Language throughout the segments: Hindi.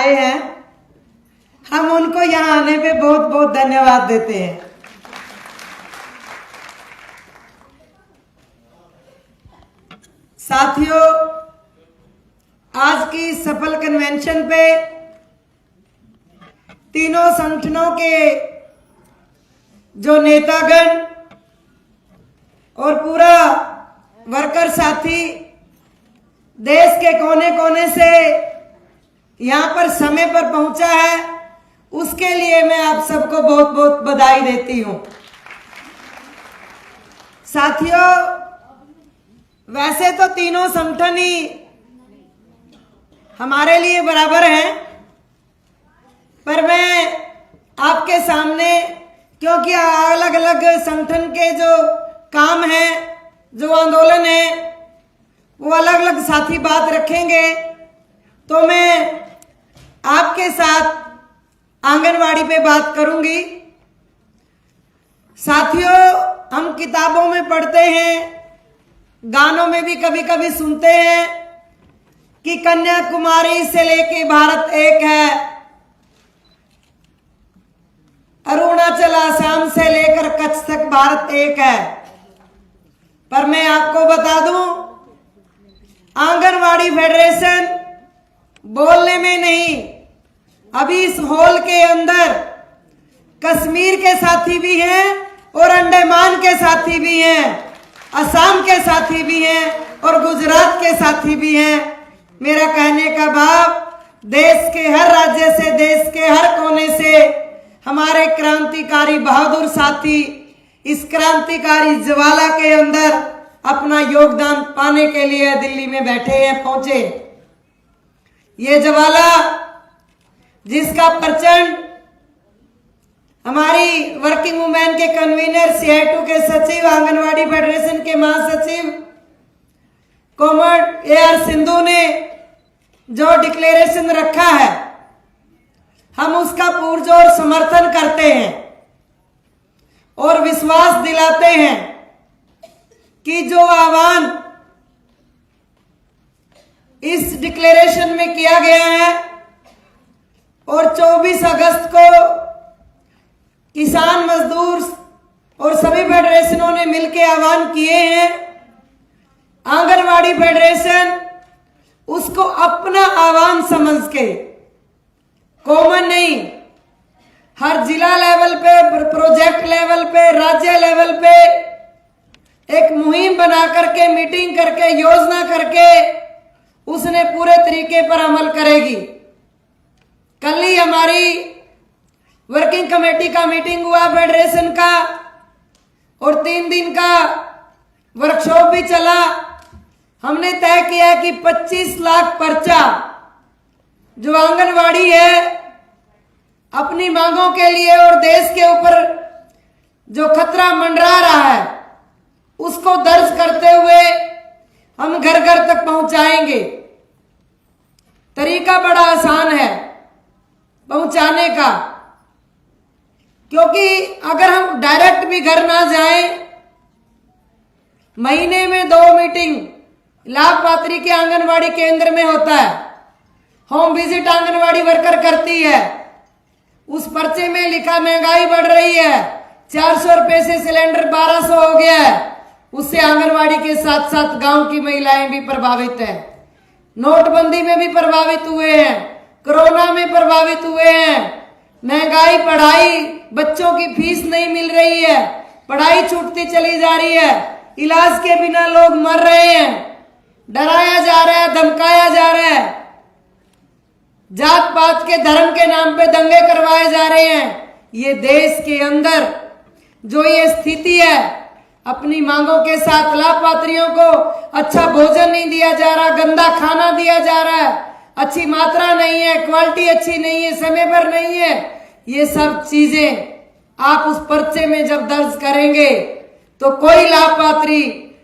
आए हैं, हम उनको यहाँ आने पे बहुत बहुत धन्यवाद देते हैं। साथियों, आज की सफल कन्वेंशन पे तीनों संगठनों के जो नेतागण और पूरा वर्कर साथी देश के कोने कोने से यहाँ पर समय पर पहुंचा है, उसके लिए मैं आप सबको बहुत बहुत बधाई देती हूं। साथियों, वैसे तो तीनों संगठन ही हमारे लिए बराबर हैं, पर मैं आपके सामने, क्योंकि अलग अलग संगठन के जो काम है, जो आंदोलन है, वो अलग अलग साथी बात रखेंगे, तो मैं आपके साथ आंगनवाड़ी पे बात करूंगी। साथियों, हम किताबों में पढ़ते हैं, गानों में भी कभी कभी सुनते हैं कि कन्याकुमारी से लेके भारत एक है, अरुणाचल आसाम से लेकर कच्छ तक भारत एक है। पर मैं आपको बता दूं, आंगनवाड़ी फेडरेशन बोलने में नहीं, अभी इस हॉल के अंदर कश्मीर के साथी भी हैं और अंडमान के साथी भी हैं, असम के साथी भी हैं और गुजरात के साथी भी हैं। मेरा कहने का भाव, देश के हर राज्य से, देश के हर कोने से हमारे क्रांतिकारी बहादुर साथी इस क्रांतिकारी ज्वाला के अंदर अपना योगदान पाने के लिए दिल्ली में बैठे हैं, पहुंचे। ये ज्वाला जिसका प्रचंड हमारी वर्किंग वुमेन के कन्वीनर, CI2 के सचिव, आंगनवाड़ी फेडरेशन के महासचिव कॉमरेड AR सिंधु ने जो डिक्लेरेशन रखा है, हम उसका पुरजोर समर्थन करते हैं और विश्वास दिलाते हैं कि जो आह्वान इस डिक्लेरेशन में किया गया है और 24 अगस्त को किसान, मजदूर और सभी फेडरेशनों ने मिलकर आह्वान किए हैं, आंगनवाड़ी फेडरेशन उसको अपना आह्वान समझ के, कॉमन नहीं, हर जिला लेवल पे, प्रोजेक्ट लेवल पे, राज्य लेवल पे एक मुहिम बना करके, मीटिंग करके, योजना करके उसने पूरे तरीके पर अमल करेगी। कल ही हमारी वर्किंग कमेटी का मीटिंग हुआ फेडरेशन का और 3 दिन का वर्कशॉप भी चला। हमने तय किया कि 25 लाख पर्चा जो आंगनवाड़ी है अपनी मांगों के लिए और देश के ऊपर जो खतरा मंडरा रहा है उसको दर्ज करते हुए हम घर घर तक पहुंचाएंगे। तरीका बड़ा आसान है पहुंचाने का, क्योंकि अगर हम डायरेक्ट भी घर ना जाएं, महीने में 2 मीटिंग लाभपात्री के आंगनवाड़ी केंद्र में होता है, होम विजिट आंगनवाड़ी वर्कर करती है। उस पर्चे में लिखा महंगाई बढ़ रही है, 400 रुपए से सिलेंडर 1200 हो गया है। उससे आंगनवाड़ी के साथ साथ गांव की महिलाएं भी प्रभावित हैं, नोटबंदी में भी प्रभावित हुए हैं, कोरोना में प्रभावित हुए हैं, महंगाई, पढ़ाई, बच्चों की फीस नहीं मिल रही है, पढ़ाई छूटती चली जा रही है, इलाज के बिना लोग मर रहे हैं, डराया जा रहा है, धमकाया जा रहा है, जात पात के, धर्म के नाम पे दंगे करवाए जा रहे हैं। ये देश के अंदर जो ये स्थिति है, अपनी मांगों के साथ लाभपात्रियों को अच्छा भोजन नहीं दिया जा रहा, गंदा खाना दिया जा रहा है, अच्छी मात्रा नहीं है, क्वालिटी अच्छी नहीं है, समय पर नहीं है, ये सब चीजें आप उस पर्चे में जब दर्ज करेंगे तो कोई लाभपात्री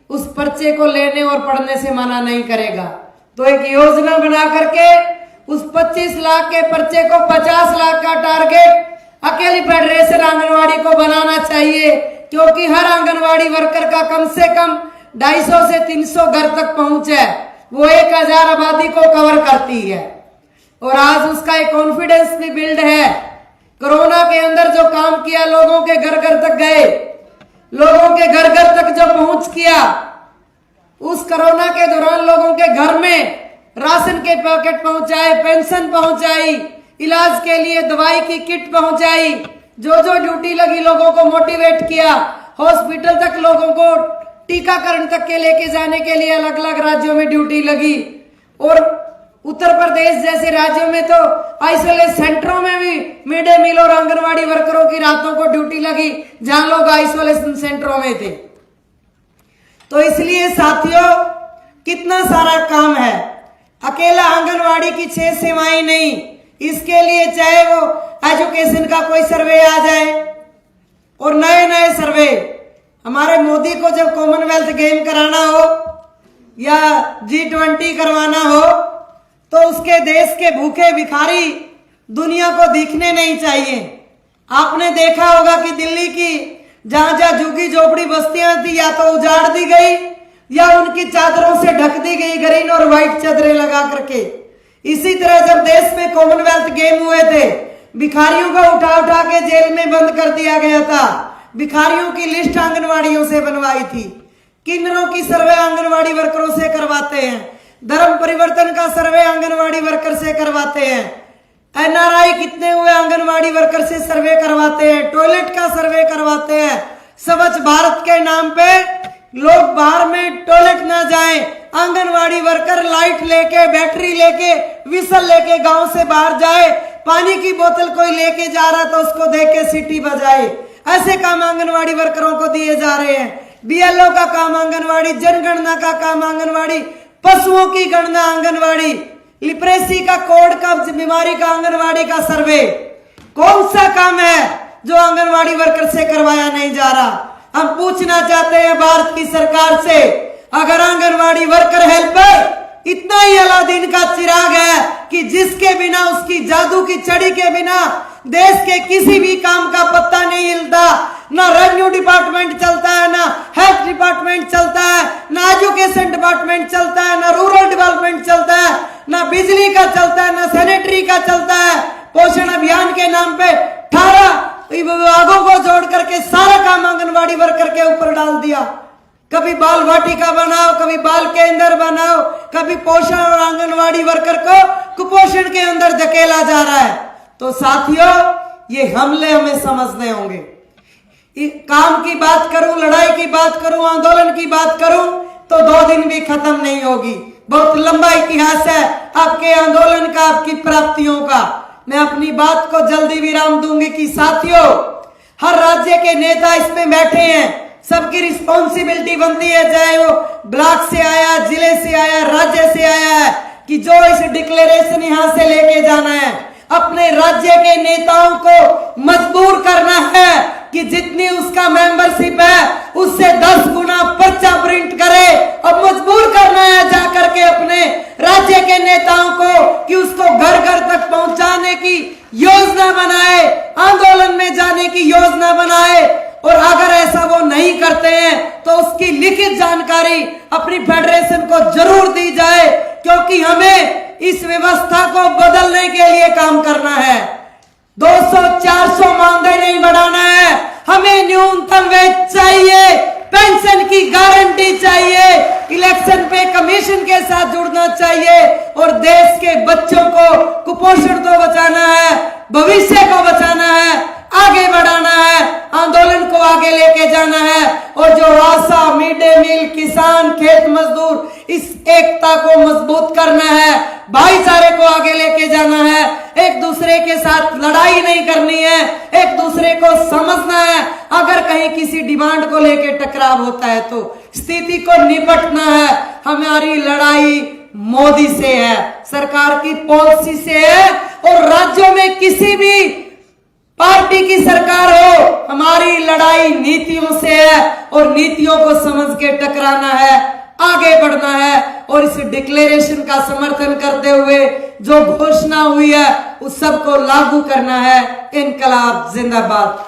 उस पर्चे को लेने और पढ़ने से मना नहीं करेगा। तो एक योजना बना करके उस 25 लाख के पर्चे को 50 लाख का टारगेट अकेली फेडरेशन आंगनवाड़ी को बनाना चाहिए, क्योंकि हर आंगनवाड़ी वर्कर का कम से कम 250 से 300 घर तक पहुंच है, वो 1000 आबादी को कवर करती है। और आज उसका एक कॉन्फिडेंस भी बिल्ड है। कोरोना के अंदर जो काम किया, लोगों के घर घर तक गए, लोगों के घर घर तक जो पहुंच किया, उस कोरोना के दौरान लोगों के घर में राशन के पैकेट पहुंचाए, पेंशन पहुंचाई, इलाज के लिए दवाई की किट पहुंचाई, जो जो ड्यूटी लगी लोगों को मोटिवेट किया, हॉस्पिटल तक लोगों को टीकाकरण तक के लेके जाने के लिए अलग अलग राज्यों में ड्यूटी लगी। और उत्तर प्रदेश जैसे राज्यों में तो आइसोलेशन सेंटरों में भी मिड डे मील और आंगनवाड़ी वर्करों की रातों को ड्यूटी लगी, जहां लोग आइसोलेशन सेंटरों में थे। तो इसलिए साथियों, कितना सारा काम है। अकेला आंगनवाड़ी की 6 सेवाएं नहीं, इसके लिए चाहे वो एजुकेशन का कोई सर्वे आ जाए और नए नए सर्वे, हमारे मोदी को जब कॉमनवेल्थ गेम कराना हो या G20 करवाना हो, तो उसके देश के भूखे भिखारी दुनिया को दिखने नहीं चाहिए। आपने देखा होगा कि दिल्ली की जहां जहां झुग्गी झोपड़ी बस्तियां थी, या तो उजाड़ दी गई या उनकी चादरों से ढक दी गई, ग्रीन और व्हाइट चादरें लगा करके। इसी तरह जब देश में कॉमनवेल्थ गेम हुए थे, भिखारियों को उठा उठा के जेल में बंद कर दिया गया था। भिखारियों की लिस्ट आंगनवाड़ियों से बनवाई थी। किन्नरों की सर्वे आंगनवाड़ी वर्करों से करवाते हैं। धर्म परिवर्तन का सर्वे आंगनवाड़ी वर्कर से करवाते हैं। NRI कितने हुए आंगनवाड़ी वर्कर से सर्वे करवाते हैं। टॉयलेट का सर्वे करवाते हैं। स्वच्छ भारत के नाम पे लोग बाहर में टॉयलेट ना जाएं, आंगनवाड़ी वर्कर लाइट लेके, बैटरी लेके, विसल लेके गांव से बाहर जाए। पानी की बोतल कोई लेके जा रहा तो उसको देख के सीटी बजाए। ऐसे काम आंगनवाड़ी वर्करों को दिए जा रहे हैं। BLO का काम आंगनवाड़ी, जनगणना का काम आंगनवाड़ी, पशुओं की गणना आंगनवाड़ी, लिप्रेसी का कोड, कब्ज बीमारी का आंगनवाड़ी का सर्वे। कौन सा काम है जो आंगनवाड़ी वर्कर से करवाया नहीं जा रहा? हम पूछना चाहते हैं भारत की सरकार से, अगर आंगनवाड़ी वर्कर हेल्पर इतना ही अलादीन का चिराग है कि जिसके बिना, उसकी जादू की छड़ी के बिना देश के किसी भी काम का पत्ता नहीं हिलता, ना रेवेन्यू डिपार्टमेंट चलता है, ना हेल्थ डिपार्टमेंट चलता है, ना एजुकेशन डिपार्टमेंट चलता है, ना रूरल डेवलपमेंट चलता है, ना बिजली का चलता है, ना सैनिटरी का चलता है। पोषण अभियान के नाम पे 18 विभागों को जोड़ करके सारा काम आंगनवाड़ी वर्कर के ऊपर डाल दिया। कभी बाल वाटिका बनाओ, कभी बाल केंद्र बनाओ, कभी पोषण और आंगनवाड़ी वर्कर को कुपोषण के अंदर धकेला जा रहा है। तो साथियों, ये हमले हमें समझने होंगे। काम की बात करूं, लड़ाई की बात करूं, आंदोलन की बात करूं तो 2 दिन भी खत्म नहीं होगी। बहुत लंबा इतिहास है आपके आंदोलन का, आपकी प्राप्तियों का। मैं अपनी बात को जल्दी विराम दूंगी कि साथियों, हर राज्य के नेता इसमें बैठे हैं, सबकी रिस्पॉन्सिबिलिटी बनती है, चाहे वो ब्लॉक से आया, जिले से आया, राज्य से आया है, कि जो इस डिक्लेरेशन यहां से लेके जाना है, अपने राज्य के नेताओं को मजबूर करना है कि जितनी उसका मेंबरशिप है उससे 10 गुना पर्चा प्रिंट करे, और मजबूर करना है जाकर के अपने राज्य के नेताओं को कि उसको घर घर तक पहुंचाने की योजना बनाए, आंदोलन में जाने की योजना बनाए। और अगर ऐसा वो नहीं करते हैं तो उसकी लिखित जानकारी अपनी फेडरेशन को जरूर दी जाए, क्योंकि हमें इस व्यवस्था को बदलने के लिए काम करना है। 200-400 मांगे नहीं बढ़ाना है, हमें न्यूनतम वेज चाहिए, पेंशन की गारंटी चाहिए, इलेक्शन पे कमीशन के साथ जुड़ना चाहिए, और देश के बच्चों को कुपोषण तो बचाना है, भविष्य को बचाना है, आगे बढ़ाना है, आंदोलन को आगे लेके जाना है। और जो आशा, मिड डे मील, किसान, खेत मजदूर, इस एकता को मजबूत करना है, भाईचारे को आगे लेके जाना है, एक दूसरे के साथ लड़ाई नहीं करनी है, एक दूसरे को समझना है। अगर कहीं किसी डिमांड को लेके टकराव होता है तो स्थिति को निपटना है। हमारी लड़ाई मोदी से है, सरकार की पॉलिसी से है, और राज्यों में किसी भी पार्टी की सरकार हो, हमारी लड़ाई नीतियों से है, और नीतियों को समझ के टकराना है, आगे बढ़ना है, और इस डिक्लेरेशन का समर्थन करते हुए जो घोषणा हुई है उस सबको लागू करना है। इनकलाब जिंदाबाद।